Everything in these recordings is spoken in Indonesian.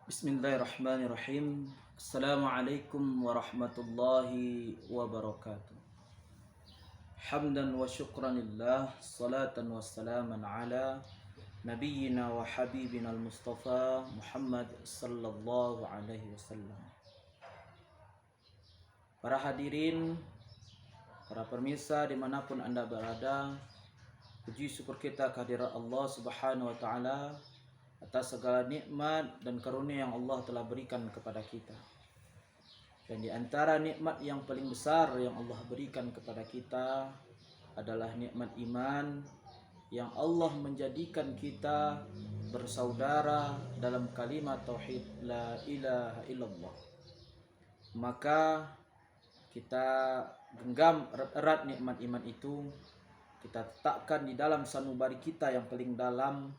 Bismillahirrahmanirrahim. Assalamualaikum warahmatullahi wabarakatuh. Hamdan wa syukranillah, salatan wa salaman ala nabiyyina wa habibina al-mustafa Muhammad sallallahu alaihi wasallam. Para hadirin, para pemirsa dimanapun anda berada, puji syukur kita kehadirat Allah subhanahu wa ta'ala atas segala nikmat dan karunia yang Allah telah berikan kepada kita. Dan di antara nikmat yang paling besar yang Allah berikan kepada kita adalah nikmat iman, yang Allah menjadikan kita bersaudara dalam kalimat tauhid la ilaha illallah. Maka kita genggam erat-erat nikmat iman itu, kita letakkan di dalam sanubari kita yang paling dalam.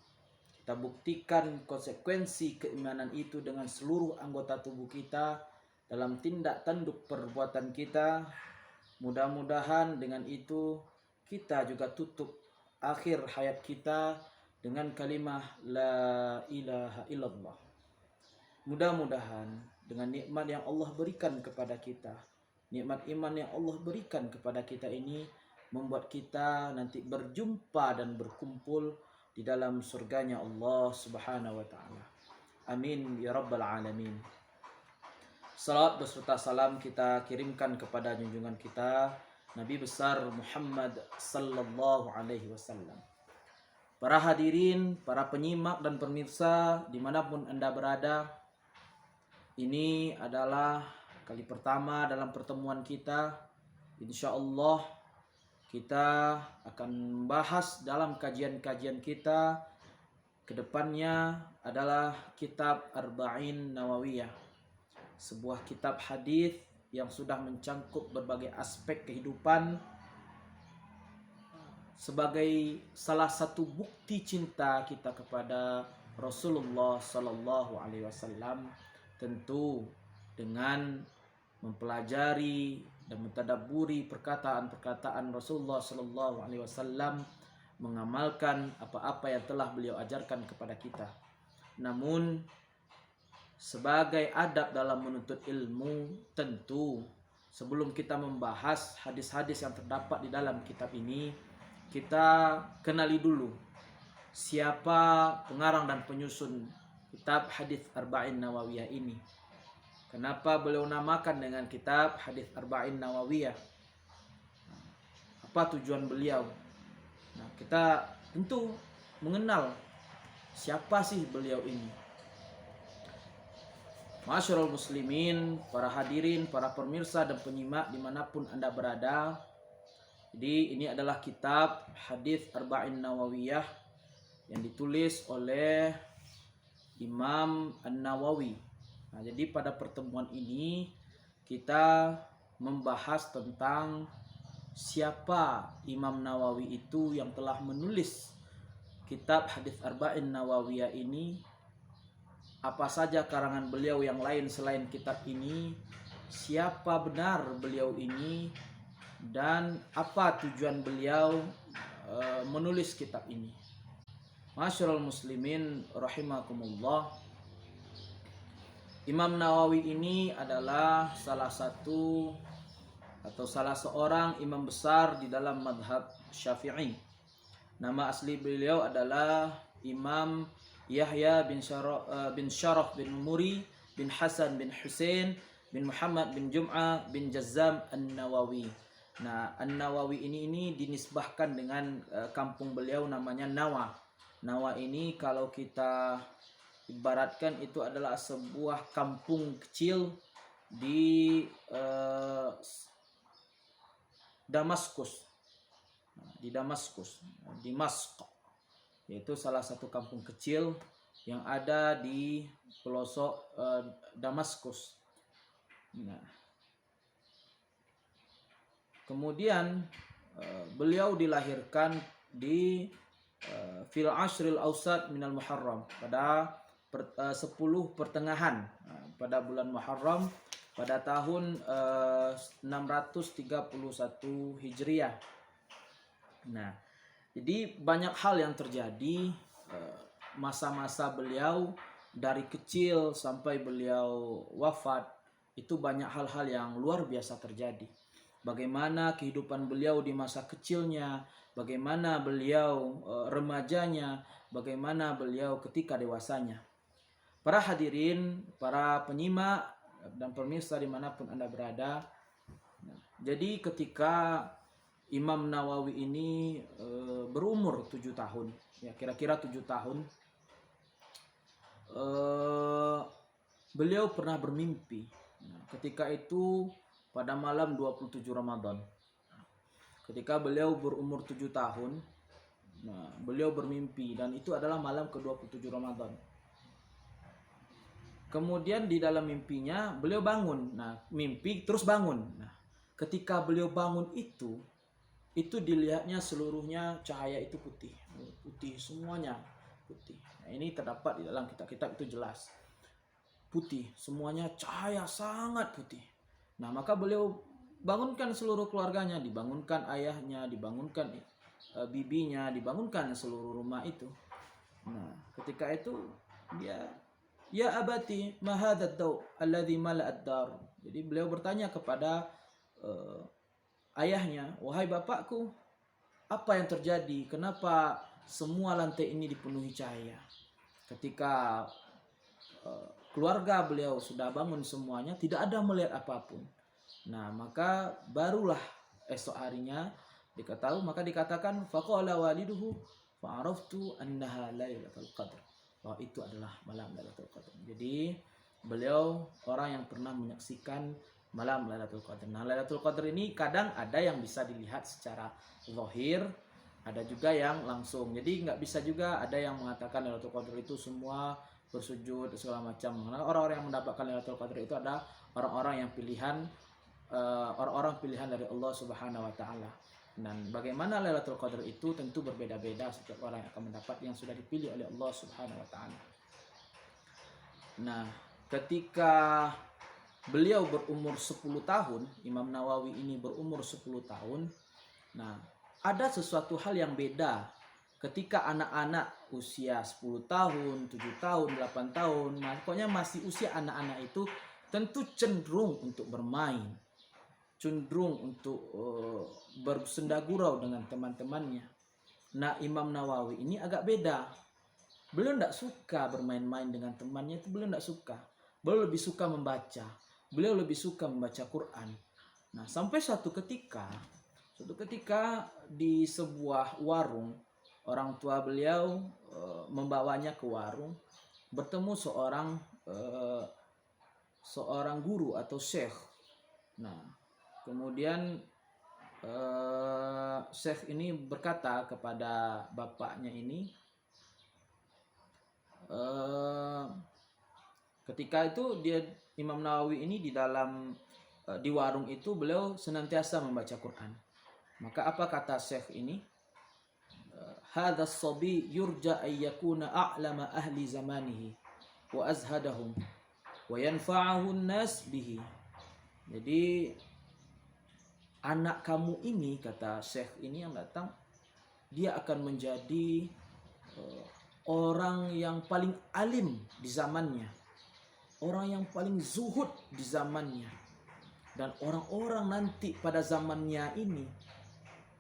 Kita buktikan konsekuensi keimanan itu dengan seluruh anggota tubuh kita dalam tindak tanduk perbuatan kita. Mudah-mudahan dengan itu kita juga tutup akhir hayat kita dengan kalimah la ilaha illallah. Mudah-mudahan dengan nikmat yang Allah berikan kepada kita, nikmat iman yang Allah berikan kepada kita ini membuat kita nanti berjumpa dan berkumpul di dalam surganya Allah subhanahu wa ta'ala. Amin ya rabbal alamin. Salawat beserta salam kita kirimkan kepada junjungan kita Nabi besar Muhammad sallallahu alaihi wasallam. Para hadirin, para penyimak dan pemirsa dimanapun anda berada, ini adalah kali pertama dalam pertemuan kita. Insya Allah kita akan membahas dalam kajian-kajian kita kedepannya adalah kitab Arba'in Nawawiyah, sebuah kitab hadis yang sudah mencangkup berbagai aspek kehidupan sebagai salah satu bukti cinta kita kepada Rasulullah Sallallahu Alaihi Wasallam, tentu dengan mempelajari dan mentadabburi perkataan-perkataan Rasulullah Sallallahu Alaihi Wasallam, mengamalkan apa-apa yang telah beliau ajarkan kepada kita. Namun sebagai adab dalam menuntut ilmu, tentu sebelum kita membahas hadis-hadis yang terdapat di dalam kitab ini, kita kenali dulu siapa pengarang dan penyusun kitab hadis Arba'in Nawawiyah ini. Kenapa beliau namakan dengan kitab hadis Arba'in Nawawiyah? Apa tujuan beliau? Nah, kita tentu mengenal siapa sih beliau ini. Masyarul muslimin, para hadirin, para pemirsa dan penyimak dimanapun anda berada. Jadi ini adalah kitab hadis Arba'in Nawawiyah yang ditulis oleh Imam An-Nawawi. Nah, jadi pada pertemuan ini kita membahas tentang siapa Imam Nawawi itu yang telah menulis kitab hadis Arba'in Nawawiyah ini, apa saja karangan beliau yang lain selain kitab ini, siapa benar beliau ini, dan apa tujuan beliau menulis kitab ini. Masyarul muslimin rahimakumullah. Imam Nawawi ini adalah salah satu atau salah seorang imam besar di dalam madhab Syafi'i. Nama asli beliau adalah Imam Yahya bin Syaraf bin Muri bin Hasan bin Husain bin Muhammad bin Jum'ah bin Jazzam An-Nawawi. Nah, An-Nawawi ini dinisbahkan dengan kampung beliau namanya Nawa. Nawa ini kalau kita ibaratkan itu adalah sebuah kampung kecil di Damaskus. Di Damaskus, Dimask, yaitu salah satu kampung kecil yang ada di pelosok Damaskus. Nah, kemudian beliau dilahirkan di fil ashril awsat minal Muharram, pada 10 pertengahan pada bulan Muharram pada tahun 631 Hijriah. Nah, jadi banyak hal yang terjadi masa-masa beliau dari kecil sampai beliau wafat itu banyak hal-hal yang luar biasa terjadi. Bagaimana kehidupan beliau di masa kecilnya, bagaimana beliau remajanya, bagaimana beliau ketika dewasanya. Para hadirin, para penyimak dan pemirsa dimanapun Anda berada, jadi ketika Imam Nawawi ini berumur 7 tahun, ya kira-kira 7 tahun, beliau pernah bermimpi. Nah, ketika itu pada malam 27 Ramadan. Ketika beliau berumur 7 tahun, nah, beliau bermimpi dan itu adalah malam ke-27 Ramadan. Kemudian di dalam mimpinya beliau bangun. Nah, mimpi terus bangun. Nah, ketika beliau bangun itu dilihatnya seluruhnya cahaya itu putih. Putih semuanya, putih. Nah, ini terdapat di dalam kitab-kitab itu jelas. Putih, semuanya cahaya sangat putih. Nah, maka beliau bangunkan seluruh keluarganya, dibangunkan ayahnya, dibangunkan bibinya, dibangunkan seluruh rumah itu. Nah, ketika itu dia, ya abati, ma hadzal daw alladhi mala'ad dar. Jadi beliau bertanya kepada ayahnya, wahai bapakku, apa yang terjadi? Kenapa semua lantai ini dipenuhi cahaya? Ketika keluarga beliau sudah bangun semuanya, tidak ada melihat apapun. Nah, maka barulah esok harinya maka dikatakan faqala waliduhu fa'araftu annaha lailatul qadr. Bahwa itu adalah malam Lailatul Qadar. Jadi beliau orang yang pernah menyaksikan malam Lailatul Qadar. Nah, Lailatul Qadar ini kadang ada yang bisa dilihat secara zahir, ada juga yang langsung. Jadi nggak bisa juga ada yang mengatakan Lailatul Qadar itu semua bersujud segala macam. Karena orang-orang yang mendapatkan Lailatul Qadar itu ada orang-orang yang pilihan dari Allah Subhanahu wa taala. Dan bagaimana Lailatul Qadar itu tentu berbeda-beda setiap orang yang akan mendapat yang sudah dipilih oleh Allah Subhanahu wa taala. Nah, ketika beliau berumur 10 tahun, Imam Nawawi ini berumur 10 tahun. Nah, ada sesuatu hal yang beda ketika anak-anak usia 10 tahun, 7 tahun, 8 tahun, nah pokoknya masih usia anak-anak itu tentu cenderung untuk bermain, cenderung untuk bersenda gurau dengan teman-temannya. Nah, Imam Nawawi ini agak beda. Beliau tidak suka bermain-main dengan temannya, itu beliau tidak suka. Beliau lebih suka membaca. Beliau lebih suka membaca Quran. Nah, sampai suatu ketika di sebuah warung, orang tua beliau membawanya ke warung, bertemu seorang guru atau syekh. Nah, kemudian syekh ini berkata kepada bapaknya ini, ketika itu Imam Nawawi ini di warung itu beliau senantiasa membaca Quran. Maka apa kata syekh ini? Hadha as-sabi yurja an yakuna a'lama ahli zamanihi wa azhadahum wa yanfa'ahu an-nas bihi. Jadi anak kamu ini, kata syekh ini yang datang, dia akan menjadi orang yang paling alim di zamannya, orang yang paling zuhud di zamannya, dan orang-orang nanti pada zamannya ini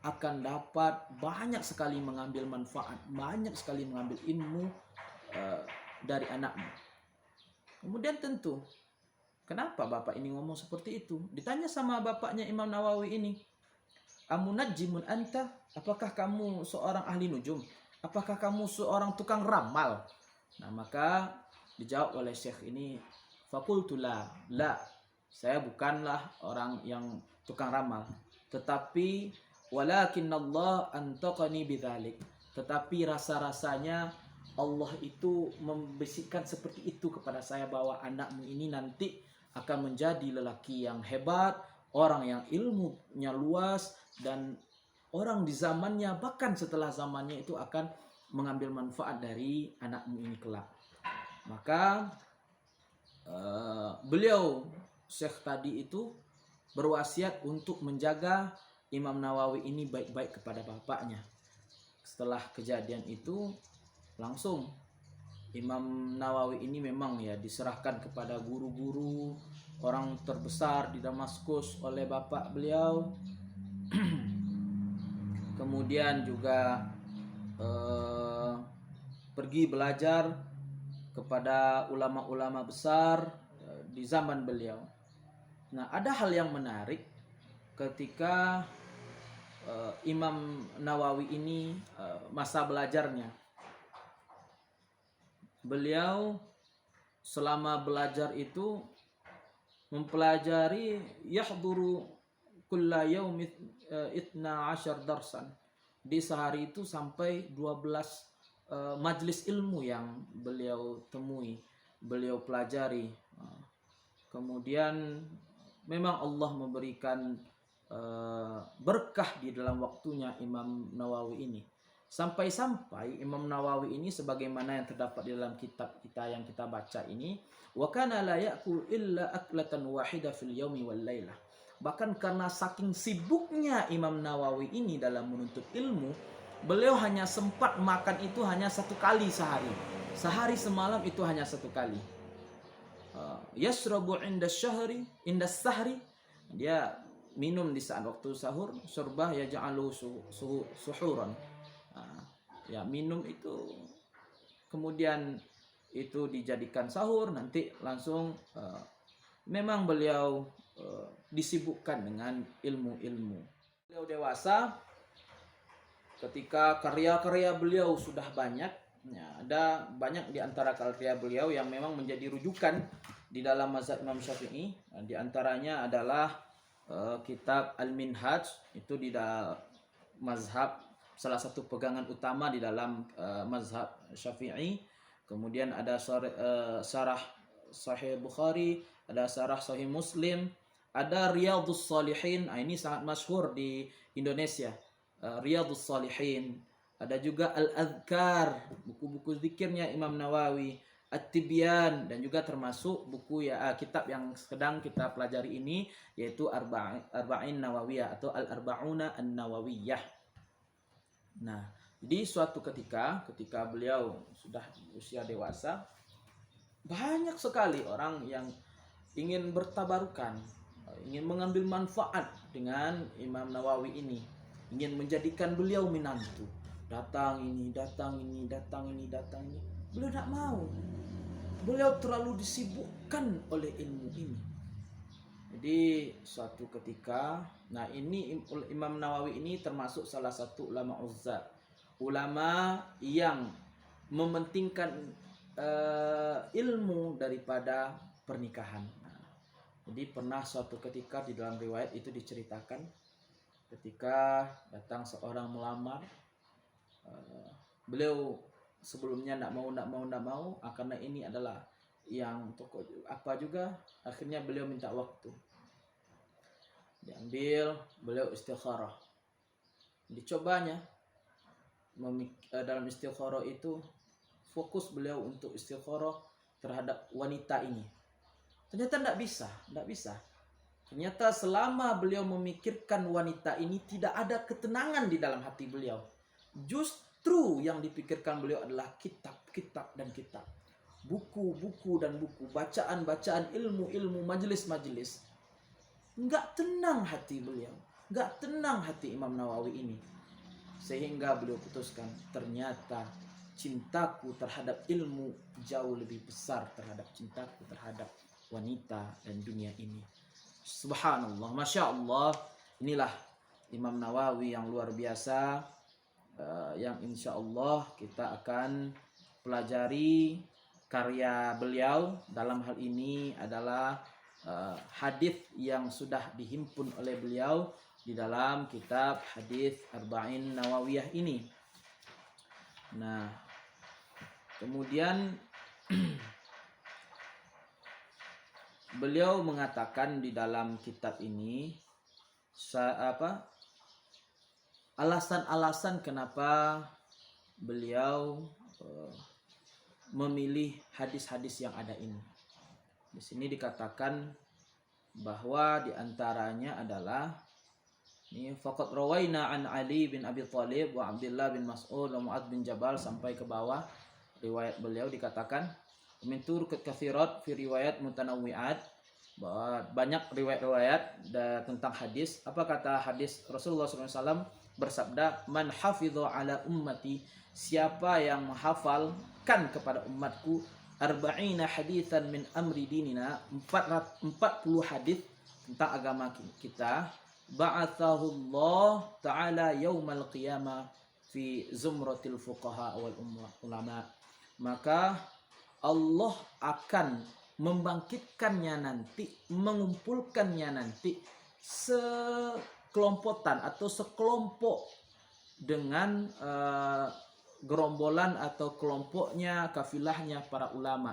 akan dapat banyak sekali mengambil manfaat, banyak sekali mengambil ilmu dari anakmu. Kemudian tentu, kenapa bapak ini ngomong seperti itu? Ditanya sama bapaknya Imam Nawawi ini, amunajjimun anta? Apakah kamu seorang ahli nujum? Apakah kamu seorang tukang ramal? Nah, maka dijawab oleh syekh ini, fakultu la, saya bukanlah orang yang tukang ramal, tetapi walakin Allah antaqani bidzalik. Tetapi rasa-rasanya Allah itu membisikkan seperti itu kepada saya, bahwa anakmu ini nanti akan menjadi lelaki yang hebat, orang yang ilmunya luas, dan orang di zamannya bahkan setelah zamannya itu akan mengambil manfaat dari anakmu ini kelak. Maka beliau syekh tadi itu berwasiat untuk menjaga Imam Nawawi ini baik-baik kepada bapaknya. Setelah kejadian itu langsung Imam Nawawi ini memang ya diserahkan kepada guru-guru orang terbesar di Damaskus oleh bapak beliau. Kemudian juga pergi belajar kepada ulama-ulama besar di zaman beliau. Nah, ada hal yang menarik ketika Imam Nawawi ini masa belajarnya. Beliau selama belajar itu mempelajari yahduru kulla yaum 12 darsan. Di sehari itu sampai 12 majlis ilmu yang beliau temui, beliau pelajari. Kemudian memang Allah memberikan berkah di dalam waktunya Imam Nawawi ini. Sampai-sampai Imam Nawawi ini sebagaimana yang terdapat di dalam kitab kita yang kita baca ini, wa kana la ya'kul illa aklatan wahida fil yaumi wal lailah. Bahkan karena saking sibuknya Imam Nawawi ini dalam menuntut ilmu, beliau hanya sempat makan itu hanya satu kali sehari. Sehari semalam itu hanya satu kali. Yashrabu inda sahri, dia minum di saat waktu sahur, syurbah yaj'alu suhuran. Ya, minum itu kemudian itu dijadikan sahur, nanti langsung memang beliau disibukkan dengan ilmu-ilmu. Beliau dewasa ketika karya-karya beliau sudah banyak. Ya, ada banyak di antara karya beliau yang memang menjadi rujukan di dalam mazhab Imam Syafi'i. Di antaranya adalah kitab Al-Minhaj, itu di dalam mazhab salah satu pegangan utama di dalam mazhab Syafi'i. Kemudian ada syarah Sahih Bukhari, ada syarah Sahih Muslim, ada Riyadhus Shalihin. Ini sangat masyhur di Indonesia. Riyadhus Shalihin. Ada juga Al-Adhkar, buku-buku zikirnya Imam Nawawi, At-Tibyan, dan juga termasuk buku kitab yang sedang kita pelajari ini, yaitu Arba'in Nawawiyah atau Al-Arba'una An-Nawawiyah. Nah, jadi suatu ketika beliau sudah usia dewasa, banyak sekali orang yang ingin bertabarukan, ingin mengambil manfaat dengan Imam Nawawi ini, ingin menjadikan beliau menantu. Datang ini. Beliau tidak mau. Beliau terlalu disibukkan oleh ilmu ini. Jadi suatu ketika, nah ini Imam Nawawi ini termasuk salah satu ulama uzzat, ulama yang mementingkan ilmu daripada pernikahan. Nah, jadi pernah suatu ketika di dalam riwayat itu diceritakan ketika datang seorang melamar, beliau sebelumnya tidak mau, karena ini adalah yang pokok apa juga, akhirnya beliau minta waktu. Diambil, beliau istikharah. Dicobanya dalam istikharah itu, fokus beliau untuk istikharah terhadap wanita ini. Ternyata tidak bisa. Ternyata selama beliau memikirkan wanita ini, tidak ada ketenangan di dalam hati beliau. Justru yang dipikirkan beliau adalah kitab dan kitab. Buku dan buku, bacaan ilmu, majelis. Enggak tenang hati beliau, enggak tenang hati Imam Nawawi ini. Sehingga beliau putuskan, ternyata cintaku terhadap ilmu jauh lebih besar terhadap cintaku terhadap wanita dan dunia ini. Subhanallah, Masya Allah. Inilah Imam Nawawi yang luar biasa, yang insya Allah kita akan pelajari karya beliau. Dalam hal ini adalah hadis yang sudah dihimpun oleh beliau di dalam kitab hadis Arba'in Nawawiyah ini. Nah, kemudian beliau mengatakan di dalam kitab ini alasan-alasan kenapa beliau memilih hadis-hadis yang ada ini. Di sini dikatakan bahwa diantaranya adalah ini faqad rawaina an Ali bin Abi Thalib wa Abdullah bin Mas'ud wa Mu'adz bin Jabal sampai ke bawah. riwayat beliau dikatakan min turuq katsirat fi riwayat mutanawwi'at, bahwa banyak riwayat-riwayat tentang hadis. Apa kata hadis Rasulullah SAW bersabda, man hafidhu ala ummati, siapa yang menghafalkan kepada umatku arba'ina hadithan min amri dinina, 40 hadis tentang agama kita, ba'athahu Allah ta'ala yaumal qiyamah fi zumratil fuqaha wal ulama, maka Allah akan membangkitkannya nanti, mengumpulkannya nanti sekelompotan atau sekelompok dengan gerombolan atau kelompoknya, kafilahnya para ulama,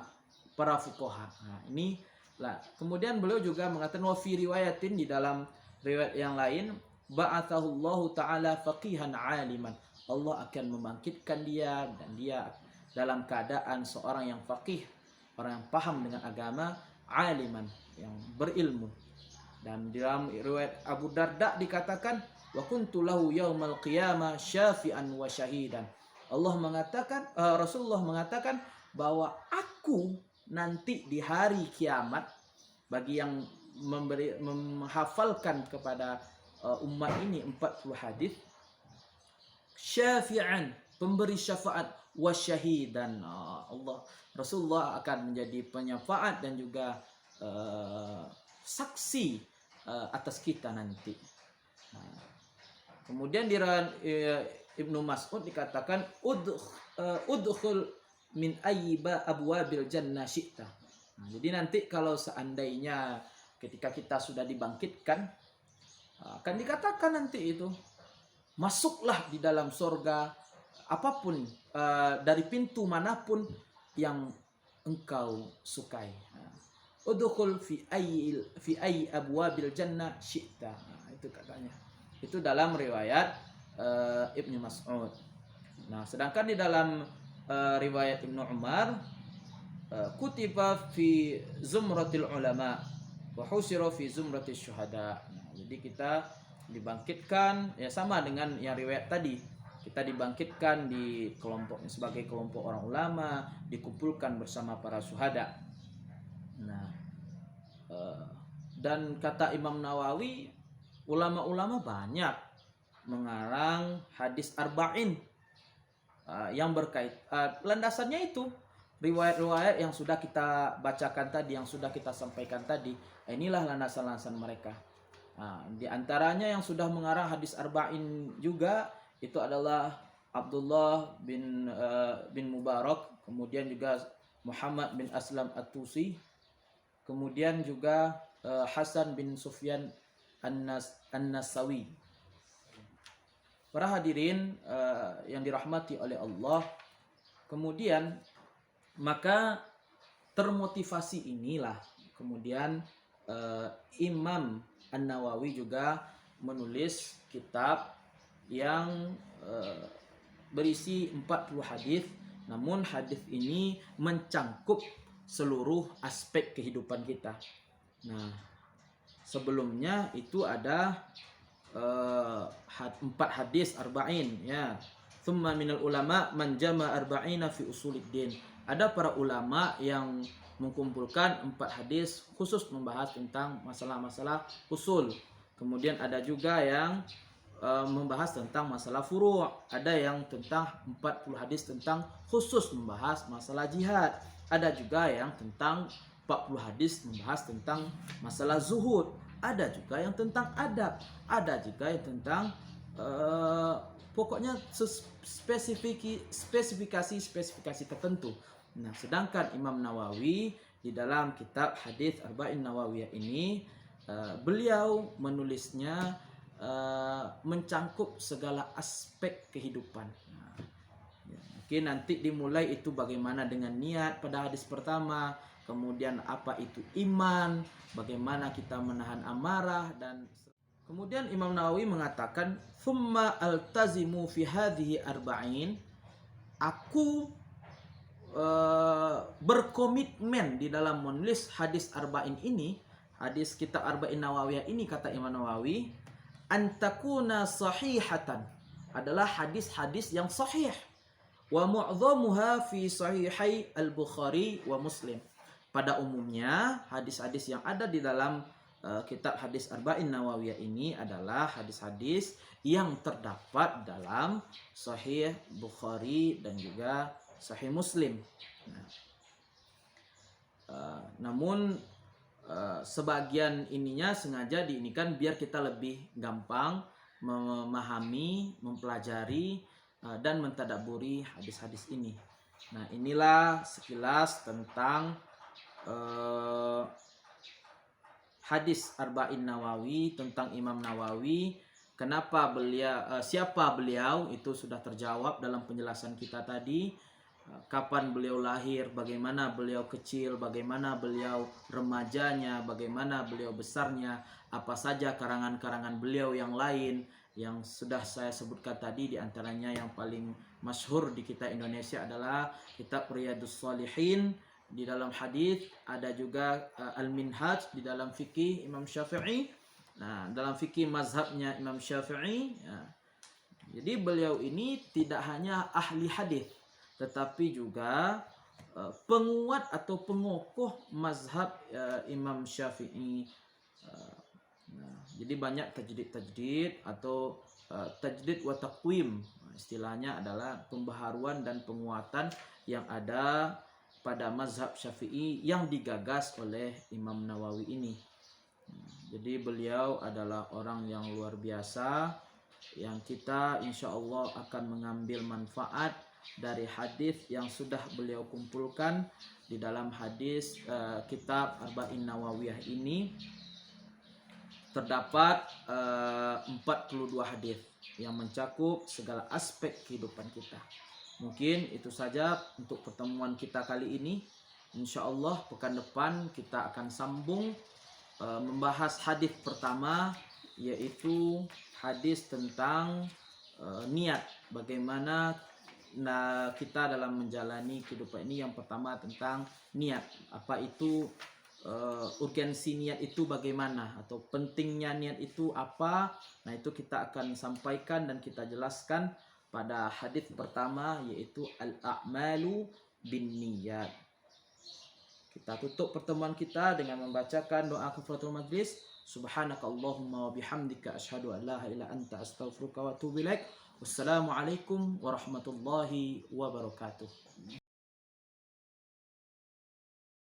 para fuqaha. Nah, ini lah. Kemudian beliau juga mengatakan wa fi riwayatin, di dalam riwayat yang lain, ba'athahullahu ta'ala faqihan aliman, Allah akan membangkitkan dia dan dia dalam keadaan seorang yang faqih, orang yang paham dengan agama, aliman, yang berilmu. Dan dalam riwayat Abu Darda dikatakan wa kuntu lahu yaumal qiyamah syafi'an wa syahidan. Allah mengatakan, Rasulullah mengatakan bahwa aku nanti di hari kiamat, bagi yang menghafalkan kepada umat ini 40 hadis, syafi'an, pemberi syafaat, wasyahidan, Allah Rasulullah akan menjadi penyafaat dan juga saksi atas kita nanti. Kemudian di Ibnu Mas'ud dikatakan udkhul min ayyiba abwabil jannah syi'ta. Jadi nanti kalau seandainya ketika kita sudah dibangkitkan, akan dikatakan nanti itu, masuklah di dalam surga apapun, dari pintu manapun yang engkau sukai. Udkhul fi ayyi abwabil jannah syi'ta. Itu katanya. Itu dalam riwayat Ibnu Mas'ud. Nah, sedangkan di dalam riwayat Ibnu Umar, kutiba fi zumratil ulama wa husira fi zumratil syuhada. Nah, jadi kita dibangkitkan ya sama dengan yang riwayat tadi. Kita dibangkitkan di kelompok sebagai kelompok orang ulama, dikumpulkan bersama para syuhada. Nah, dan kata Imam Nawawi, ulama-ulama banyak mengarang hadis arba'in yang berkait, landasannya itu riwayat-riwayat yang sudah kita bacakan tadi, yang sudah kita sampaikan tadi. Inilah landasan-landasan mereka. Nah, di antaranya yang sudah mengarang hadis arba'in juga itu adalah Abdullah bin Mubarak, kemudian juga Muhammad bin Aslam At-Tusi, kemudian juga Hasan bin Sufyan An-Nasawi. Para hadirin yang dirahmati oleh Allah, kemudian maka termotivasi inilah kemudian Imam An-Nawawi juga menulis kitab yang berisi 40 hadis, namun hadis ini mencangkup seluruh aspek kehidupan kita. Nah, sebelumnya itu ada 4 hadis arba'in ya. Tsumma minal ulama man jama' arba'ina fi usuluddin. Ada para ulama yang mengumpulkan 4 hadis khusus membahas tentang masalah-masalah usul. Kemudian ada juga yang membahas tentang masalah furu', ada yang tentang 40 hadis tentang khusus membahas masalah jihad, ada juga yang tentang 40 hadis membahas tentang masalah zuhud, ada juga yang tentang adab, ada juga yang tentang pokoknya spesifikasi tertentu. Nah, sedangkan Imam Nawawi di dalam kitab Hadis Arba'in Nawawiyah ini beliau menulisnya mencangkup segala aspek kehidupan. Nah, ya, mungkin nanti dimulai itu bagaimana dengan niat pada hadis pertama, kemudian apa itu iman, bagaimana kita menahan amarah, dan kemudian Imam Nawawi mengatakan thumma altazimu fi hadhihi arba'in, aku berkomitmen di dalam menulis hadis arba'in ini, hadis kitab Arba'in Nawawiyah ini, kata Imam Nawawi, antakuna sahihatan, adalah hadis-hadis yang sahih, wa mu'dhamuha fi sahihai al-Bukhari wa Muslim. Pada umumnya hadis-hadis yang ada di dalam kitab hadis Arba'in Nawawiyah ini adalah hadis-hadis yang terdapat dalam Sahih Bukhari dan juga Sahih Muslim. Namun sebagian ininya sengaja diinikan biar kita lebih gampang memahami, mempelajari dan mentadaburi hadis-hadis ini. Nah, inilah sekilas tentang hadis Arba'in Nawawi, tentang Imam Nawawi. Kenapa beliau, siapa beliau itu sudah terjawab dalam penjelasan kita tadi. Kapan beliau lahir, bagaimana beliau kecil, bagaimana beliau remajanya, bagaimana beliau besarnya, apa saja karangan-karangan beliau yang lain yang sudah saya sebutkan tadi. Di antaranya yang paling masyhur di kita Indonesia adalah kitab Riyadhus Shalihin. Di dalam hadis ada juga Al-Minhaj di dalam fikih Imam Syafi'i. Nah, dalam fikih mazhabnya Imam Syafi'i. Jadi beliau ini tidak hanya ahli hadis, tetapi juga penguat atau pengokoh mazhab Imam Syafi'i. Jadi banyak tajdid atau tajdid wa taqwim. Istilahnya adalah pembaharuan dan penguatan yang ada pada mazhab Syafi'i yang digagas oleh Imam Nawawi ini. Jadi beliau adalah orang yang luar biasa, yang kita insya Allah akan mengambil manfaat dari hadis yang sudah beliau kumpulkan di dalam hadis kitab Arba'in Nawawiyah ini. Terdapat 42 hadis yang mencakup segala aspek kehidupan kita. Mungkin itu saja untuk pertemuan kita kali ini. Insya Allah pekan depan kita akan sambung membahas hadis pertama, yaitu hadis tentang niat. Bagaimana kita dalam menjalani kehidupan ini. Yang pertama tentang niat. Apa itu urgensi niat itu bagaimana, atau pentingnya niat itu apa. Nah, itu kita akan sampaikan dan kita jelaskan pada hadis pertama, yaitu al-a'malu binniyat. Kita tutup pertemuan kita dengan membacakan doa kafaratul majlis. Subhanakallahumma wa bihamdika asyhadu an la ilaha illa anta astaghfiruka wa atubu ilaik. Wassalamualaikum warahmatullahi wabarakatuh.